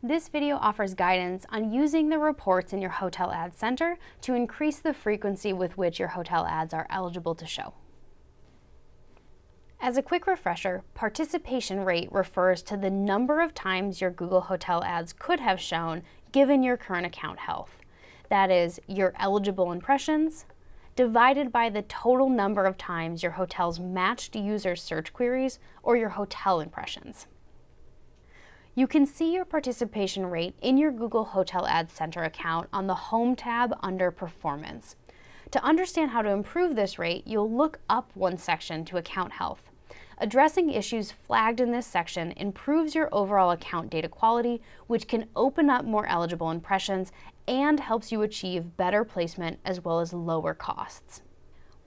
This video offers guidance on using the reports in your Hotel Ads Center to increase the frequency with which your hotel ads are eligible to show. As a quick refresher, participation rate refers to the number of times your Google Hotel ads could have shown given your current account health. That is, your eligible impressions divided by the total number of times your hotel's matched user search queries or your hotel impressions. You can see your participation rate in your Google Hotel Ads Center account on the Home tab under Performance. To understand how to improve this rate, you'll look up one section to Account Health. Addressing issues flagged in this section improves your overall account data quality, which can open up more eligible impressions and helps you achieve better placement as well as lower costs.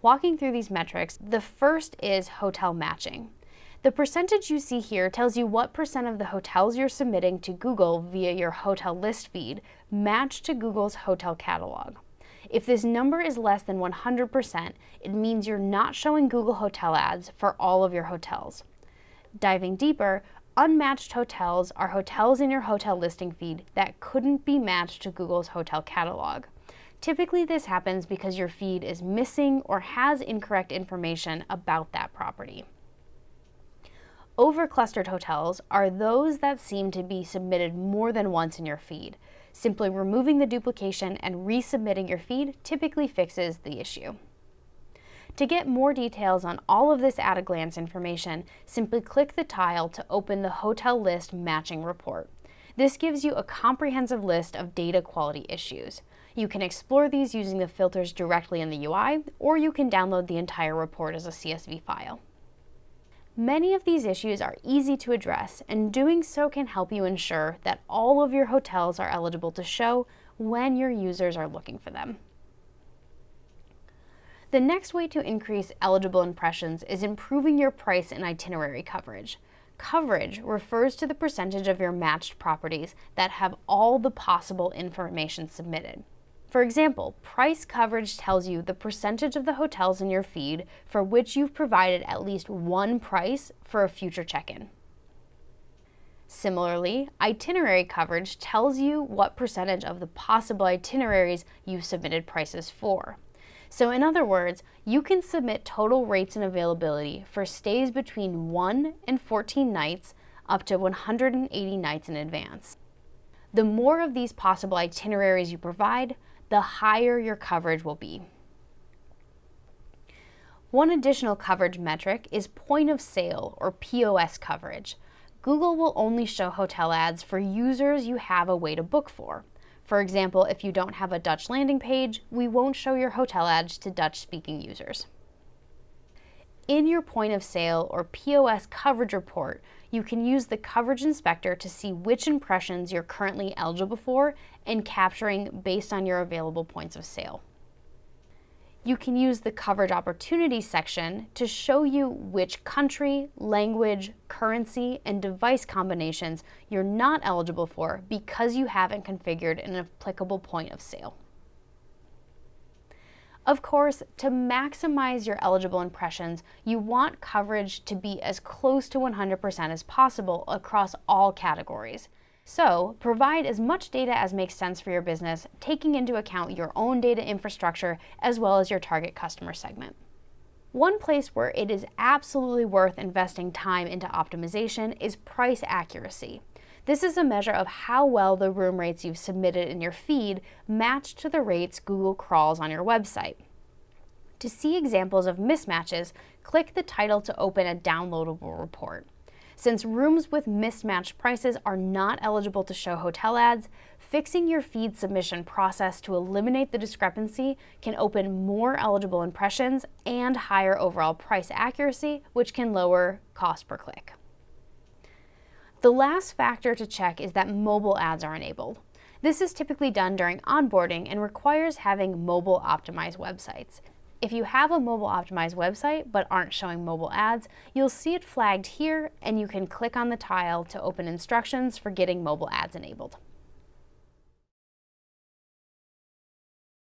Walking through these metrics, the first is hotel matching. The percentage you see here tells you what percent of the hotels you're submitting to Google via your hotel list feed match to Google's hotel catalog. If this number is less than 100%, it means you're not showing Google Hotel ads for all of your hotels. Diving deeper, unmatched hotels are hotels in your hotel listing feed that couldn't be matched to Google's hotel catalog. Typically, this happens because your feed is missing or has incorrect information about that property. Overclustered hotels are those that seem to be submitted more than once in your feed. Simply removing the duplication and resubmitting your feed typically fixes the issue. To get more details on all of this at-a-glance information, simply click the tile to open the Hotel List Matching Report. This gives you a comprehensive list of data quality issues. You can explore these using the filters directly in the UI, or you can download the entire report as a CSV file. Many of these issues are easy to address, and doing so can help you ensure that all of your hotels are eligible to show when your users are looking for them. The next way to increase eligible impressions is improving your price and itinerary coverage. Coverage refers to the percentage of your matched properties that have all the possible information submitted. For example, price coverage tells you the percentage of the hotels in your feed for which you've provided at least one price for a future check-in. Similarly, itinerary coverage tells you what percentage of the possible itineraries you've submitted prices for. So in other words, you can submit total rates and availability for stays between 1 and 14 nights up to 180 nights in advance. The more of these possible itineraries you provide, the higher your coverage will be. One additional coverage metric is point of sale or POS coverage. Google will only show hotel ads for users you have a way to book for. For example, if you don't have a Dutch landing page, we won't show your hotel ads to Dutch-speaking users. In your point of sale or POS coverage report, you can use the coverage inspector to see which impressions you're currently eligible for and capturing based on your available points of sale. You can use the coverage opportunities section to show you which country, language, currency, and device combinations you're not eligible for because you haven't configured an applicable point of sale. Of course, to maximize your eligible impressions, you want coverage to be as close to 100% as possible across all categories. So, provide as much data as makes sense for your business, taking into account your own data infrastructure as well as your target customer segment. One place where it is absolutely worth investing time into optimization is price accuracy. This is a measure of how well the room rates you've submitted in your feed match to the rates Google crawls on your website. To see examples of mismatches, click the title to open a downloadable report. Since rooms with mismatched prices are not eligible to show hotel ads, fixing your feed submission process to eliminate the discrepancy can open more eligible impressions and higher overall price accuracy, which can lower cost per click. The last factor to check is that mobile ads are enabled. This is typically done during onboarding and requires having mobile optimized websites. If you have a mobile optimized website but aren't showing mobile ads, you'll see it flagged here and you can click on the tile to open instructions for getting mobile ads enabled.